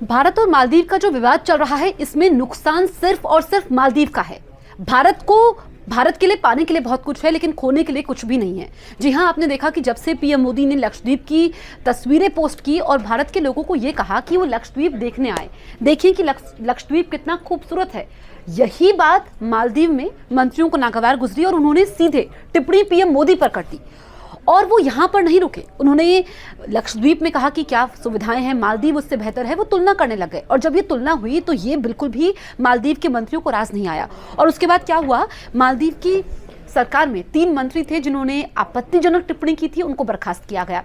भारत और मालदीव का जो विवाद चल रहा है, इसमें नुकसान सिर्फ और सिर्फ मालदीव का है। भारत के लिए पाने के लिए बहुत कुछ है, लेकिन खोने के लिए कुछ भी नहीं है। जी हां, आपने देखा कि जब से पीएम मोदी ने लक्षद्वीप की तस्वीरें पोस्ट की और भारत के लोगों को यह कहा कि वो लक्षद्वीप देखने आए, देखिए कि लक्षद्वीप कितना खूबसूरत है, यही बात मालदीव में मंत्रियों को नागवार गुजरी और उन्होंने सीधे टिप्पणी पीएम मोदी पर कर दी। और वो यहाँ पर नहीं रुके, उन्होंने लक्षद्वीप में कहा कि क्या सुविधाएं हैं, मालदीव उससे बेहतर है, वो तुलना करने लग गए। और जब ये तुलना हुई तो ये बिल्कुल भी मालदीव के मंत्रियों को रास नहीं आया। और उसके बाद क्या हुआ, मालदीव की सरकार में 3 मंत्री थे जिन्होंने आपत्तिजनक टिप्पणी की थी, उनको बर्खास्त किया गया।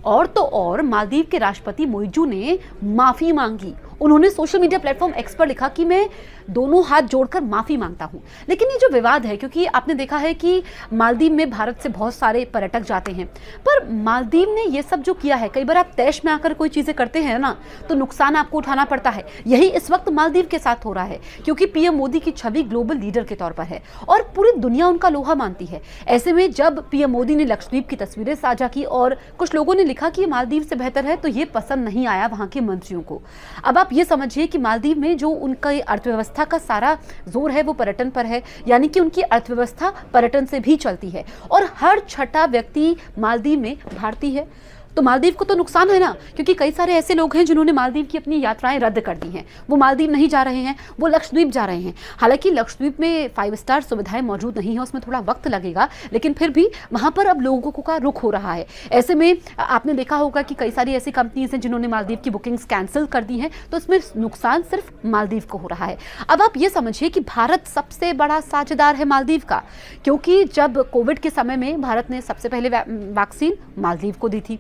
और तो और मालदीव के राष्ट्रपति मोइजू ने माफी मांगी। उन्होंने सोशल मीडिया प्लेटफॉर्म एक्स पर लिखा कि मैं दोनों हाथ जोड़कर माफी मांगता हूं। लेकिन ये जो विवाद है, क्योंकि आपने देखा है कि मालदीव में भारत से बहुत सारे पर्यटक जाते हैं, पर मालदीव ने ये सब जो किया है, कई बार आप तैश में आकर कोई चीजें करते हैं ना, तो नुकसान आपको उठाना पड़ता है। यही इस वक्त मालदीव के साथ हो रहा है, क्योंकि पीएम मोदी की छवि ग्लोबल लीडर के तौर पर है और पूरी दुनिया उनका लोहा मानती है। ऐसे में जब पीएम मोदी ने लक्षद्वीप की तस्वीरें साझा की और कुछ लोगों ने लिखा कि मालदीव से बेहतर है, तो ये पसंद नहीं आया वहां के मंत्रियों को। अब आप ये समझिए कि मालदीव में जो उनका अर्थव्यवस्था का सारा जोर है वो पर्यटन पर है, यानी कि उनकी अर्थव्यवस्था पर्यटन से भी चलती है और हर छठा व्यक्ति मालदीव में भारतीय है। तो मालदीव को तो नुकसान है ना, क्योंकि कई सारे ऐसे लोग हैं जिन्होंने मालदीव की अपनी यात्राएं रद्द कर दी हैं। वो मालदीव नहीं जा रहे हैं, वो लक्षद्वीप जा रहे हैं। हालांकि लक्षद्वीप में 5 स्टार सुविधाएं मौजूद नहीं है, उसमें थोड़ा वक्त लगेगा, लेकिन फिर भी वहां पर अब लोगों का रुख हो रहा है। ऐसे में आपने देखा होगा कि कई सारी ऐसी कंपनीज हैं जिन्होंने मालदीव की बुकिंग्स कैंसिल कर दी हैं, तो इसमें नुकसान सिर्फ मालदीव को हो रहा है। अब आप ये समझिए कि भारत सबसे बड़ा साझेदार है मालदीव का, क्योंकि जब कोविड के समय में भारत ने सबसे पहले वैक्सीन मालदीव को दी थी।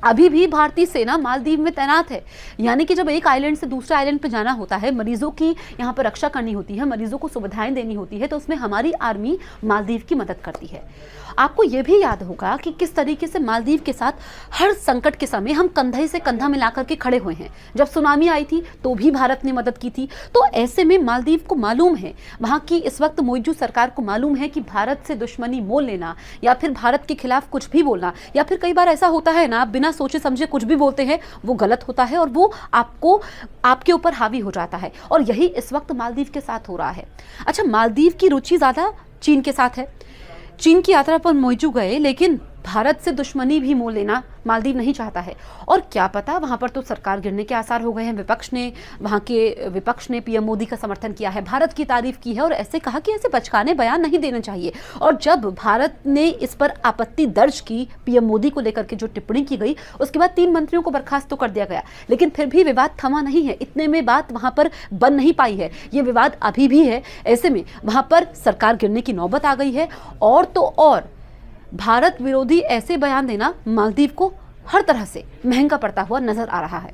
अभी भी भारतीय सेना मालदीव में तैनात है, यानी कि जब एक आइलैंड से दूसरे आइलैंड पर जाना होता है, मरीजों की यहाँ पर रक्षा करनी होती है, मरीजों को सुविधाएं देनी होती है, तो उसमें हमारी आर्मी मालदीव की मदद करती है। आपको यह भी याद होगा कि किस तरीके से मालदीव के साथ हर संकट के समय हम कंधे से कंधा मिलाकर के खड़े हुए हैं। जब सुनामी आई थी तो भी भारत ने मदद की थी। तो ऐसे में मालदीव को मालूम है, वहां की इस वक्त मोइजू सरकार को मालूम है कि भारत से दुश्मनी मोल लेना या फिर भारत के खिलाफ कुछ भी बोलना, या फिर कई बार ऐसा होता है ना, आप बिना सोचे समझे कुछ भी बोलते हैं, वो गलत होता है और वो आपके ऊपर हावी हो जाता है। और यही इस वक्त मालदीव के साथ हो रहा है। अच्छा, मालदीव की रुचि ज्यादा चीन के साथ है। चीन की यात्रा पर मोइजू गए, लेकिन भारत से दुश्मनी भी मोल लेना मालदीव नहीं चाहता है। और क्या पता, वहां पर तो सरकार गिरने के आसार हो गए हैं। वहां के विपक्ष ने पीएम मोदी का समर्थन किया है, भारत की तारीफ की है और ऐसे कहा कि ऐसे बचकाने बयान नहीं देने चाहिए। और जब भारत ने इस पर आपत्ति दर्ज की, पीएम मोदी को लेकर के जो टिप्पणी की गई, उसके बाद 3 मंत्रियों को बर्खास्त तो कर दिया गया, लेकिन फिर भी विवाद थमा नहीं है। इतने में बात वहां पर बन नहीं पाई है, ये विवाद अभी भी है। ऐसे में वहां पर सरकार गिरने की नौबत आ गई है। और तो और भारत विरोधी ऐसे बयान देना मालदीव को हर तरह से महंगा पड़ता हुआ नजर आ रहा है।